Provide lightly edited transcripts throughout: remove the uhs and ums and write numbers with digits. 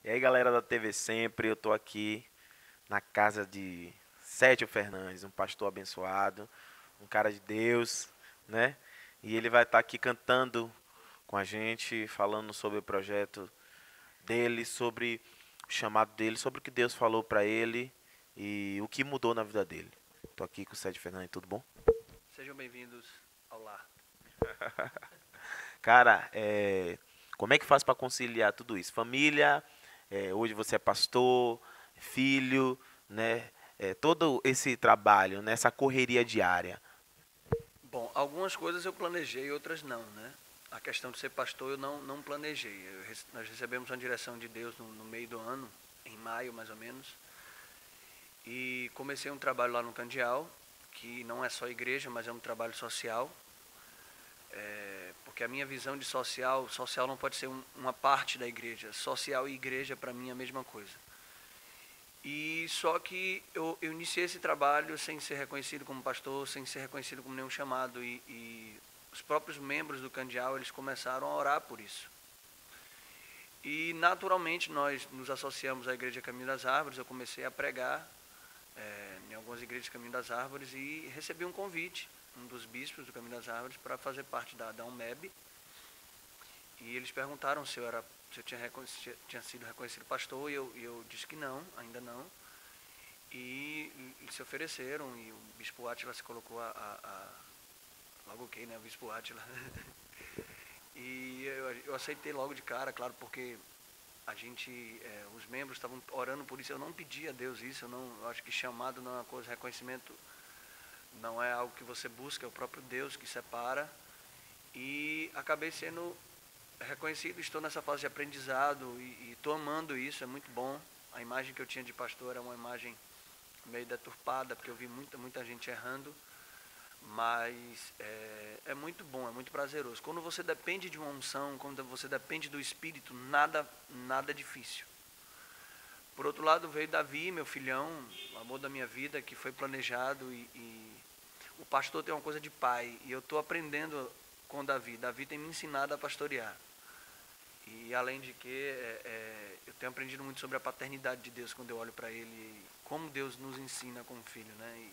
E aí, galera da TV Sempre, eu tô aqui na casa de Sétio Fernandes, um pastor abençoado, um cara de Deus, né? E ele vai estar aqui cantando com a gente, falando sobre o projeto dele, sobre o chamado dele, sobre o que Deus falou pra ele e o que mudou na vida dele. Tô aqui com o Sétio Fernandes, tudo bom? Sejam bem-vindos ao lar. Cara, como é que faz pra conciliar tudo isso? Família, hoje você é pastor, filho, né? Todo esse trabalho, né? Essa correria diária. Bom, algumas coisas eu planejei, outras não, né? A questão de ser pastor eu não planejei. Nós recebemos uma direção de Deus no meio do ano, em maio mais ou menos, e comecei um trabalho lá no Candial, que não é só igreja, mas é um trabalho social, porque a minha visão de social não pode ser uma parte da igreja. Social e igreja para mim é a mesma coisa. E só que eu iniciei esse trabalho sem ser reconhecido como pastor, sem ser reconhecido como nenhum chamado. E os próprios membros do Candial, eles começaram a orar por isso. E naturalmente nós nos associamos à Igreja Caminho das Árvores. Eu comecei a pregar em algumas igrejas Caminho das Árvores e recebi um convite, um dos bispos do Caminho das Árvores, para fazer parte da UMEB. E eles perguntaram se eu tinha sido reconhecido pastor e eu disse que não, ainda não. E se ofereceram e o Bispo Átila se colocou logo ok, né, o Bispo Átila. E eu aceitei logo de cara, claro, porque a gente, os membros estavam orando por isso. Eu não pedi a Deus isso, eu acho que chamado não é uma coisa, reconhecimento não é algo que você busca, é o próprio Deus que separa. E acabei sendo reconhecido, estou nessa fase de aprendizado e estou amando isso, é muito bom. A imagem que eu tinha de pastor era uma imagem meio deturpada, porque eu vi muita gente errando, mas é muito bom, é muito prazeroso. Quando você depende de uma unção, quando você depende do Espírito, nada é difícil. Por outro lado, veio Davi, meu filhão, o amor da minha vida, que foi planejado e o pastor tem uma coisa de pai, e eu estou aprendendo com Davi. Davi tem me ensinado a pastorear. E além de que eu tenho aprendido muito sobre a paternidade de Deus quando eu olho para Ele, como Deus nos ensina como filho, né?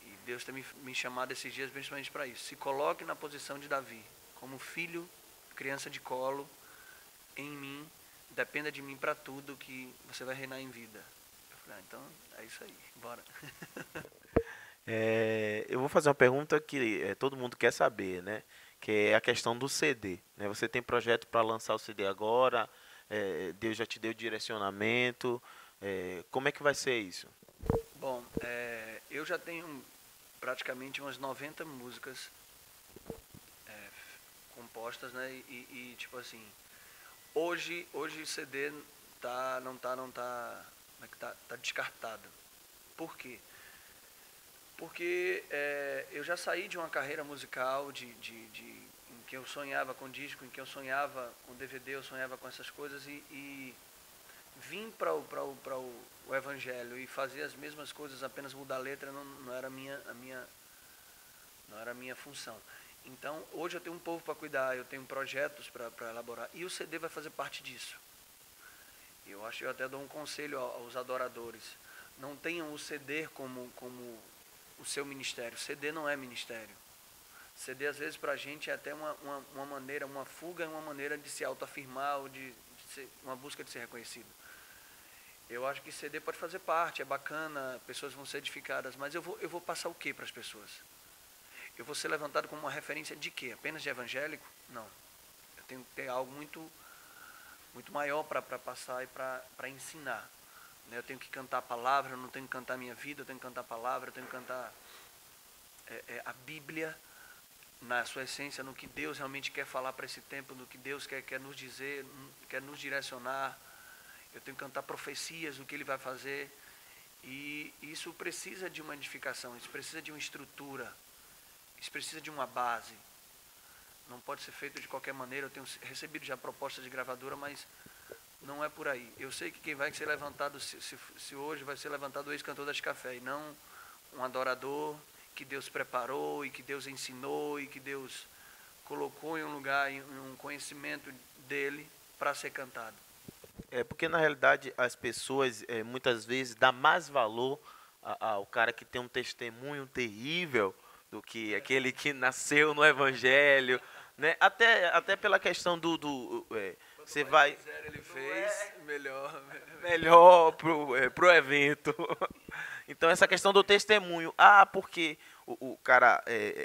E Deus tem me chamado esses dias principalmente para isso. Se coloque na posição de Davi, como filho, criança de colo, em mim, dependa de mim para tudo que você vai reinar em vida. Eu falei, então é isso aí, bora. Eu vou fazer uma pergunta que todo mundo quer saber, né? Que é a questão do CD, né? Você tem projeto para lançar o CD agora? Deus já te deu direcionamento? Como é que vai ser isso? Bom, eu já tenho praticamente umas 90 músicas compostas, né? Tipo assim, hoje o CD não tá, como é que tá descartado. Por quê? Porque eu já saí de uma carreira musical em que eu sonhava com disco, em que eu sonhava com DVD, eu sonhava com essas coisas e vim para o evangelho e fazer as mesmas coisas, apenas mudar a letra não era não era a minha função. Então, hoje eu tenho um povo para cuidar, eu tenho projetos para elaborar e o CD vai fazer parte disso. Eu acho que eu até dou um conselho aos adoradores. Não tenham o CD como o seu ministério. CD não é ministério. CD às vezes para a gente é até uma maneira, uma fuga, uma maneira de se autoafirmar ou de ser, uma busca de ser reconhecido. Eu acho que CD pode fazer parte, é bacana, pessoas vão ser edificadas, mas eu vou passar o que para as pessoas? Eu vou ser levantado como uma referência de quê? Apenas de evangélico? Não. Eu tenho que ter algo muito maior para passar e para ensinar. Eu tenho que cantar a palavra, eu não tenho que cantar a minha vida, eu tenho que cantar a palavra, eu tenho que cantar a Bíblia na sua essência, no que Deus realmente quer falar para esse tempo, no que Deus quer nos dizer, quer nos direcionar. Eu tenho que cantar profecias do que Ele vai fazer. E isso precisa de uma edificação, isso precisa de uma estrutura, isso precisa de uma base. Não pode ser feito de qualquer maneira. Eu tenho recebido já propostas de gravadora, mas não é por aí. Eu sei que quem vai ser levantado, se hoje vai ser levantado o ex-cantor das Café, e não um adorador que Deus preparou e que Deus ensinou e que Deus colocou em um lugar, em um conhecimento dele para ser cantado. É porque na realidade as pessoas muitas vezes dão mais valor ao cara que tem um testemunho terrível do que aquele que nasceu no evangelho, né? Até pela questão Quanto você mais vai miséria ele fez, melhor. melhor pro evento. Então essa questão do testemunho, porque o cara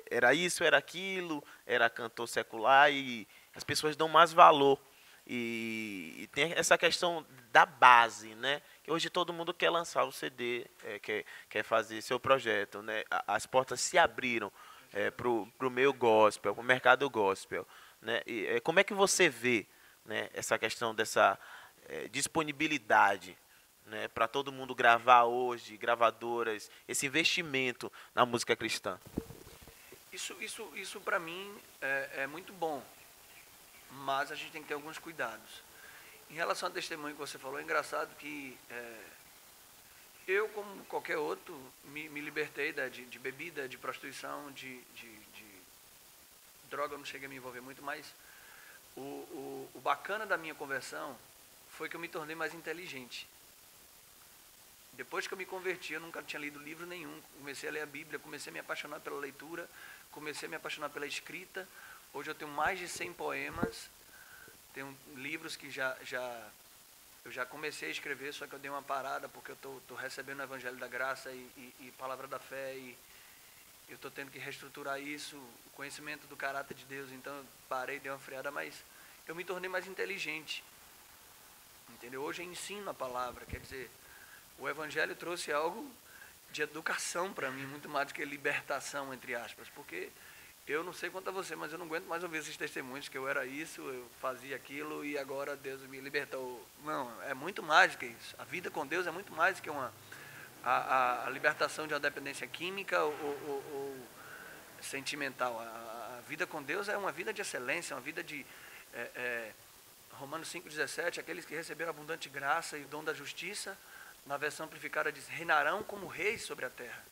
era isso, era aquilo, era cantor secular e as pessoas dão mais valor. E tem essa questão da base, né? Que hoje todo mundo quer lançar o CD, quer fazer seu projeto, né? As portas se abriram pro meio gospel, pro mercado gospel, né? Como é que você vê, né, essa questão dessa disponibilidade, né, para todo mundo gravar hoje, gravadoras, esse investimento na música cristã? Isso para mim é muito bom, mas a gente tem que ter alguns cuidados. Em relação ao testemunho que você falou, é engraçado que eu, como qualquer outro, me libertei de bebida, de prostituição, de droga. Eu não cheguei a me envolver muito, mas o bacana da minha conversão foi que eu me tornei mais inteligente. Depois que eu me converti, eu nunca tinha lido livro nenhum. Comecei a ler a Bíblia, comecei a me apaixonar pela leitura, comecei a me apaixonar pela escrita. Hoje eu tenho mais de 100 poemas, tenho livros que eu já comecei a escrever, só que eu dei uma parada porque eu estou recebendo o Evangelho da Graça e Palavra da Fé, e eu estou tendo que reestruturar isso, o conhecimento do caráter de Deus. Então eu parei, dei uma freada, mas eu me tornei mais inteligente, entendeu? Hoje eu ensino a palavra, quer dizer, o Evangelho trouxe algo de educação para mim, muito mais do que libertação, entre aspas, porque eu não sei quanto a você, mas eu não aguento mais ouvir esses testemunhos que eu era isso, eu fazia aquilo e agora Deus me libertou. Não, é muito mais do que isso. A vida com Deus é muito mais do que a libertação de uma dependência química ou sentimental. A vida com Deus é uma vida de excelência, uma vida de... Romanos 5,17, aqueles que receberam abundante graça e o dom da justiça, na versão amplificada diz, reinarão como reis sobre a terra.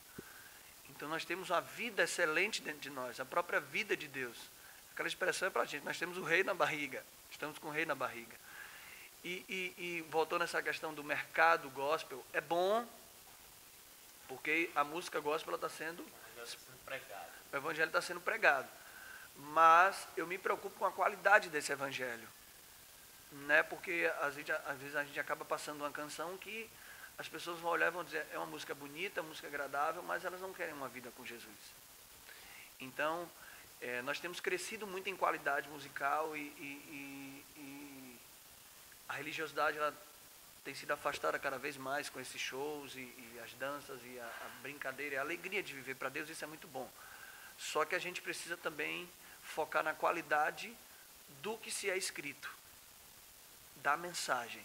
Então nós temos uma vida excelente dentro de nós, a própria vida de Deus. Aquela expressão é para a gente, nós temos o rei na barriga, estamos com o rei na barriga. E voltando nessa questão do mercado gospel, é bom, porque a música gospel está sendo... O evangelho está sendo pregado. Mas eu me preocupo com a qualidade desse evangelho, né? Porque às vezes a gente acaba passando uma canção que as pessoas vão olhar e vão dizer, é uma música bonita, uma música agradável, mas elas não querem uma vida com Jesus. Então, nós temos crescido muito em qualidade musical e a religiosidade ela tem sido afastada cada vez mais com esses shows e as danças e a brincadeira e a alegria de viver para Deus. Isso é muito bom. Só que a gente precisa também focar na qualidade do que se é escrito, da mensagem,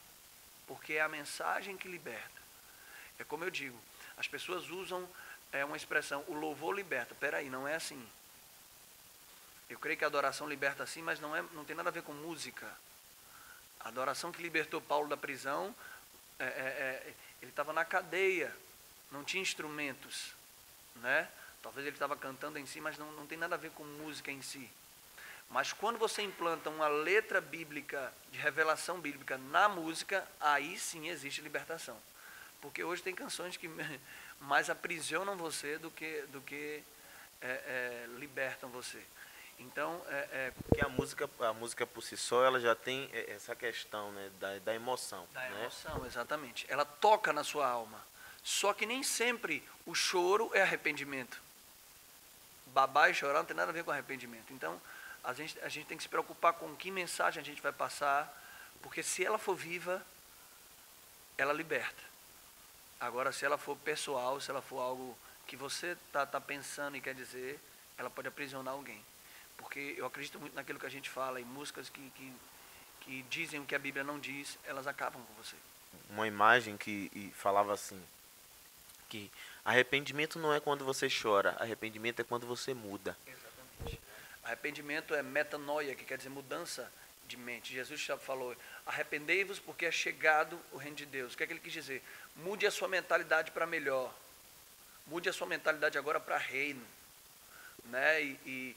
porque é a mensagem que liberta. É como eu digo, as pessoas usam uma expressão, o louvor liberta. Peraí, não é assim. Eu creio que a adoração liberta sim, mas não tem nada a ver com música. A adoração que libertou Paulo da prisão, ele estava na cadeia, não tinha instrumentos, né? Talvez ele estava cantando em si, mas não tem nada a ver com música em si. Mas quando você implanta uma letra bíblica, de revelação bíblica na música, aí sim existe libertação. Porque hoje tem canções que mais aprisionam você do que libertam você. Então, Porque a música por si só, ela já tem essa questão, né, da emoção. da Né? emoção, exatamente. Ela toca na sua alma. Só que nem sempre o choro é arrependimento. Babar e chorar não tem nada a ver com arrependimento. Então, a gente tem que se preocupar com que mensagem a gente vai passar, porque se ela for viva, ela liberta. Agora, se ela for pessoal, se ela for algo que você tá pensando e quer dizer, ela pode aprisionar alguém. Porque eu acredito muito naquilo que a gente fala, em músicas que dizem o que a Bíblia não diz, elas acabam com você. Uma imagem que falava assim, que arrependimento não é quando você chora, arrependimento é quando você muda. Exatamente. Arrependimento é metanoia, que quer dizer mudança de mente. Jesus já falou, arrependei-vos porque é chegado o reino de Deus. O que é que ele quis dizer? Mude a sua mentalidade para melhor. Mude a sua mentalidade agora para reino. Né? E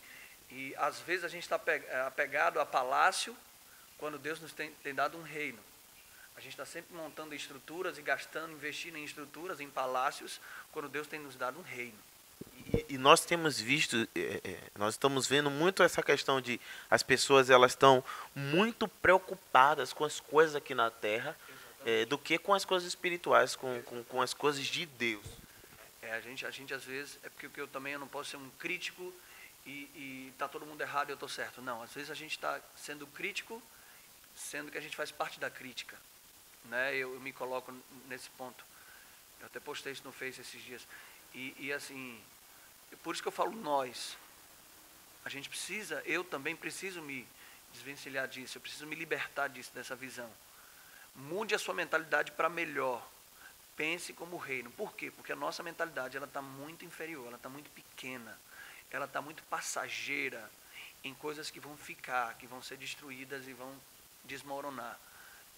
às vezes a gente está apegado a palácio, quando Deus nos tem dado um reino. gente está sempre montando estruturas e gastando, investindo em estruturas, em palácios, quando Deus tem nos dado um reino. E nós temos visto, nós estamos vendo muito essa questão de as pessoas elas estão muito preocupadas com as coisas aqui na Terra, do que com as coisas espirituais, com as coisas de Deus. A gente às vezes, é porque eu também não posso ser um crítico e tá todo mundo errado e eu tô certo. Não, às vezes a gente está sendo crítico, sendo que a gente faz parte da crítica, né? Eu me coloco nesse ponto. Eu até postei isso no Face esses dias. E assim, por isso que eu falo nós. A gente precisa, eu também preciso me desvencilhar disso, eu preciso me libertar disso, dessa visão. Mude a sua mentalidade para melhor. Pense como reino. Por quê? Porque a nossa mentalidade ela está muito inferior, ela está muito pequena, ela está muito passageira em coisas que vão ficar, que vão ser destruídas e vão desmoronar,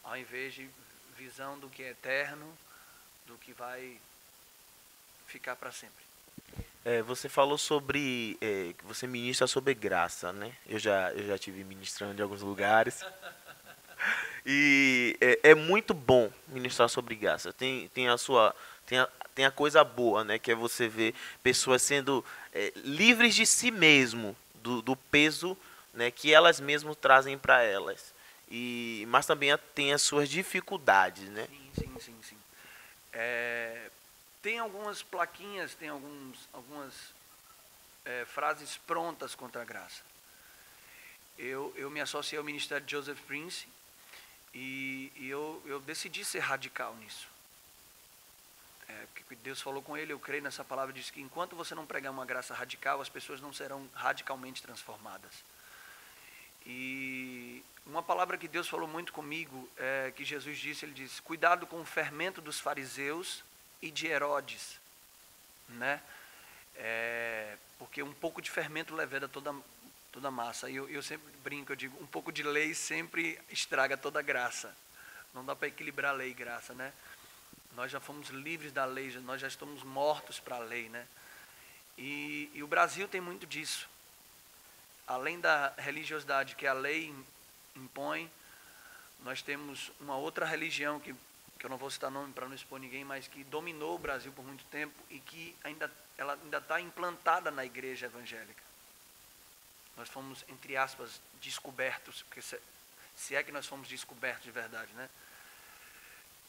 ao invés de visão do que é eterno, do que vai ficar para sempre. Você falou sobre que você ministra sobre graça, né? Eu já tive ministrando em alguns lugares. E é muito bom ministrar sobre graça. Tem a coisa boa, né? Que é você ver pessoas sendo livres de si mesmo, do peso, né, que elas mesmas trazem para elas. Mas também tem as suas dificuldades, né? Sim. Tem algumas plaquinhas, tem algumas frases prontas contra a graça. Eu me associei ao ministério de Joseph Prince e eu decidi ser radical nisso. Porque Deus falou com ele, eu creio nessa palavra, diz que enquanto você não pregar uma graça radical, as pessoas não serão radicalmente transformadas. E uma palavra que Deus falou muito comigo, que Jesus disse, ele disse, cuidado com o fermento dos fariseus e de Herodes, né? Porque um pouco de fermento leveda toda a massa. E eu sempre brinco, eu digo, um pouco de lei sempre estraga toda a graça. Não dá para equilibrar lei e graça, né? Nós já fomos livres da lei, nós já estamos mortos para a lei, né? E o Brasil tem muito disso. Além da religiosidade que a lei impõe, nós temos uma outra religião que eu não vou citar nome para não expor ninguém, mas que dominou o Brasil por muito tempo e que ela ainda está implantada na igreja evangélica. Nós fomos, entre aspas, descobertos, porque se é que nós fomos descobertos de verdade, né?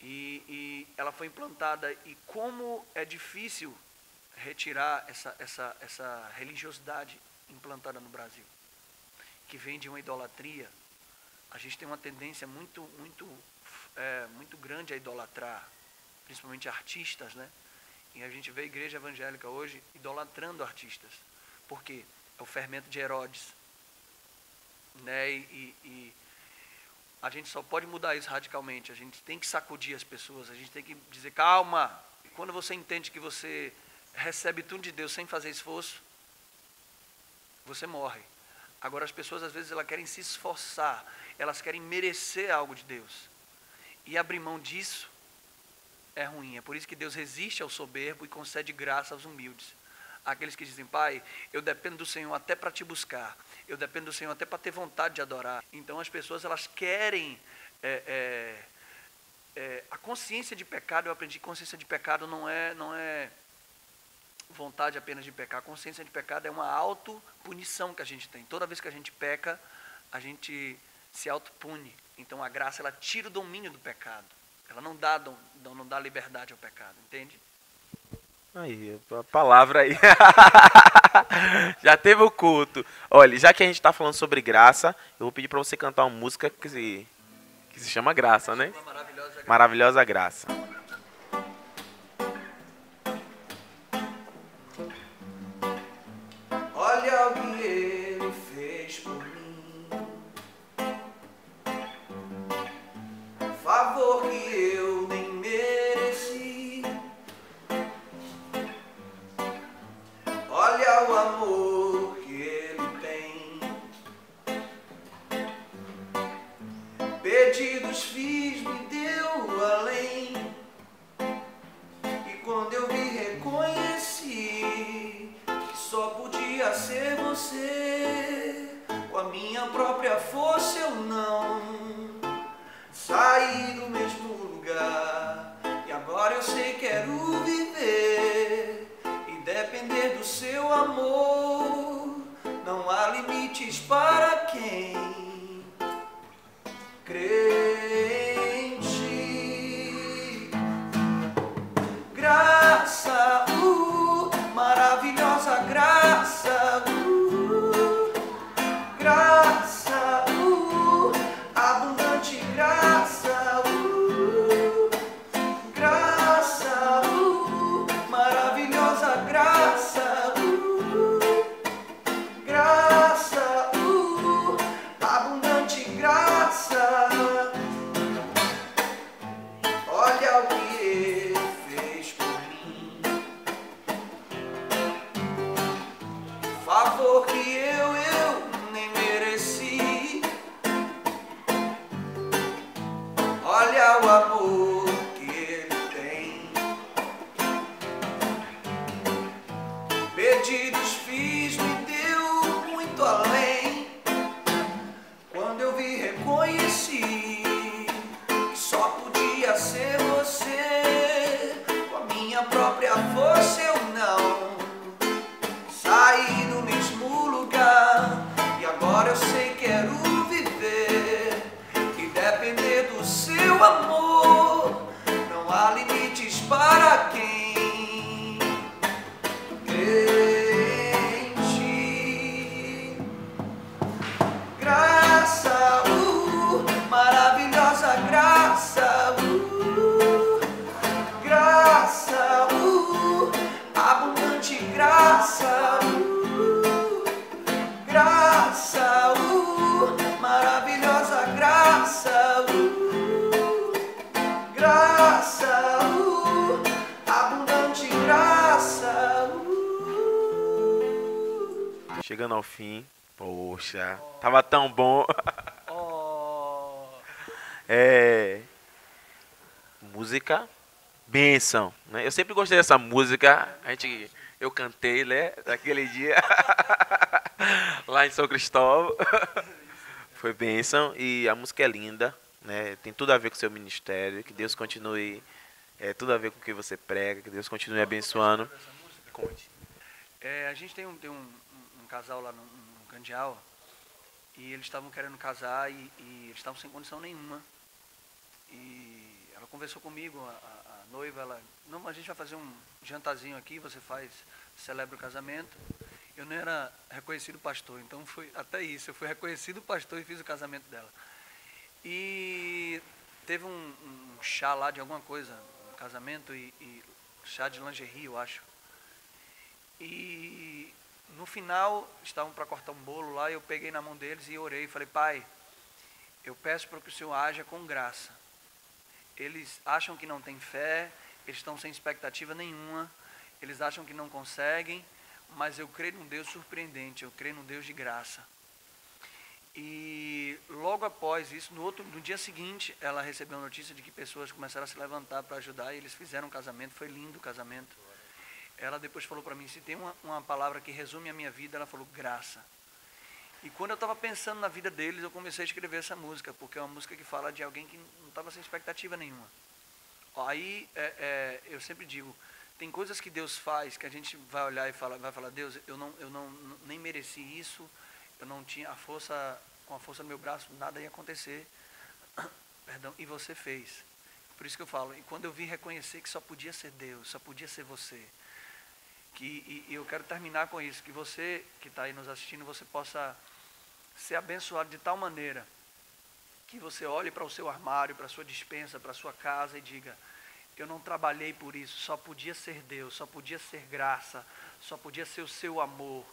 E ela foi implantada, e como é difícil retirar essa religiosidade implantada no Brasil, que vem de uma idolatria. A gente tem uma tendência muito grande a idolatrar, principalmente artistas, né? E a gente vê a igreja evangélica hoje idolatrando artistas. Por quê? É o fermento de Herodes, né? E a gente só pode mudar isso radicalmente. A gente tem que sacudir as pessoas, a gente tem que dizer, calma. Quando você entende que você recebe tudo de Deus sem fazer esforço, você morre. Agora as pessoas às vezes elas querem se esforçar, elas querem merecer algo de Deus. E abrir mão disso é ruim. É por isso que Deus resiste ao soberbo e concede graça aos humildes. Aqueles que dizem, Pai, eu dependo do Senhor até para te buscar. Eu dependo do Senhor até para ter vontade de adorar. Então as pessoas elas querem a consciência de pecado. Eu aprendi que consciência de pecado não é vontade apenas de pecar. A consciência de pecado é uma autopunição que a gente tem. Toda vez que a gente peca, a gente se autopune. Então a graça ela tira o domínio do pecado. Ela não dá liberdade ao pecado, entende? Aí, a palavra aí. Já teve o culto. Olha, já que a gente está falando sobre graça, eu vou pedir para você cantar uma música que se chama Graça, né? Maravilhosa Graça. Olha o que ele fez por mim, favor que eu nem mereci. Olha o amor que ele tem, pedidos fiz, me deu além. E quando eu me reconheci que só podia ser você, com a minha própria força eu não saí do mesmo o amor que ele tem. Pedidos fiz, me deu muito além. Quando eu vi, reconheci que só podia ser você. Com a minha própria força eu não saí do mesmo lugar. E agora eu sei que quero viver e depender do seu amor. Não há limites para quem crê em ti. Graça, maravilhosa graça, graça, abundante graça, graça, maravilhosa graça, graça, abundante graça. Chegando ao fim. Poxa, tava tão bom. Música, bênção, né? Eu sempre gostei dessa música. Eu cantei, né? Daquele dia lá em São Cristóvão. Foi bênção e a música é linda, né? Tem tudo a ver com o seu ministério. Que Deus continue, tudo a ver com o que você prega. Que Deus continue abençoando. Conte. A gente tem um casal lá no Candial e eles estavam querendo casar e eles estavam sem condição nenhuma. E ela conversou comigo, a noiva, não, a gente vai fazer um jantarzinho aqui, celebra o casamento. Eu não era reconhecido pastor, então foi até isso, eu fui reconhecido pastor e fiz o casamento dela. E teve um chá lá de alguma coisa, um casamento e chá de lingerie, eu acho. E no final, estavam para cortar um bolo lá, eu peguei na mão deles e orei e falei: Pai, eu peço para que o Senhor haja com graça. Eles acham que não têm fé, eles estão sem expectativa nenhuma, eles acham que não conseguem, mas eu creio num Deus surpreendente, eu creio num Deus de graça. E logo após isso, no dia seguinte, ela recebeu a notícia de que pessoas começaram a se levantar para ajudar e eles fizeram um casamento, foi lindo o casamento. Ela depois falou para mim, se tem uma palavra que resume a minha vida, ela falou graça. E quando eu estava pensando na vida deles, eu comecei a escrever essa música, porque é uma música que fala de alguém que não estava sem expectativa nenhuma. Aí eu sempre digo, tem coisas que Deus faz que a gente vai olhar e vai falar, Deus, eu não nem mereci isso, eu não tinha com a força do meu braço, nada ia acontecer. Perdão, e você fez. Por isso que eu falo, e quando eu vim reconhecer que só podia ser Deus, só podia ser você. E eu quero terminar com isso, que você que está aí nos assistindo, você possa ser abençoado de tal maneira que você olhe para o seu armário, para a sua despensa, para a sua casa e diga, eu não trabalhei por isso, só podia ser Deus, só podia ser graça, só podia ser o seu amor.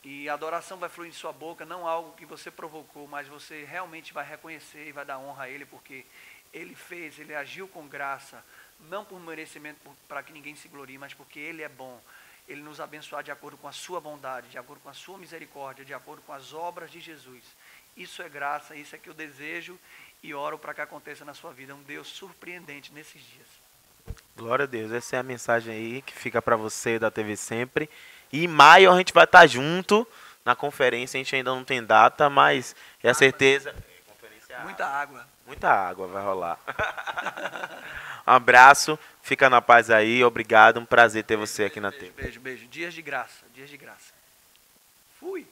E a adoração vai fluir em sua boca, não algo que você provocou, mas você realmente vai reconhecer e vai dar honra a Ele, porque Ele fez, Ele agiu com graça, não por merecimento para que ninguém se glorie, mas porque Ele é bom. Ele nos abençoar de acordo com a sua bondade, de acordo com a sua misericórdia, de acordo com as obras de Jesus. Isso é graça, isso é que eu desejo e oro para que aconteça na sua vida. É um Deus surpreendente nesses dias. Glória a Deus, essa é a mensagem aí que fica para você da TV Sempre. E em maio a gente vai estar junto na conferência, a gente ainda não tem data, mas é a certeza. Muita água. Muita água vai rolar. Um abraço, fica na paz aí, obrigado, um prazer ter você aqui na TV. Beijo. Dias de graça, dias de graça. Fui.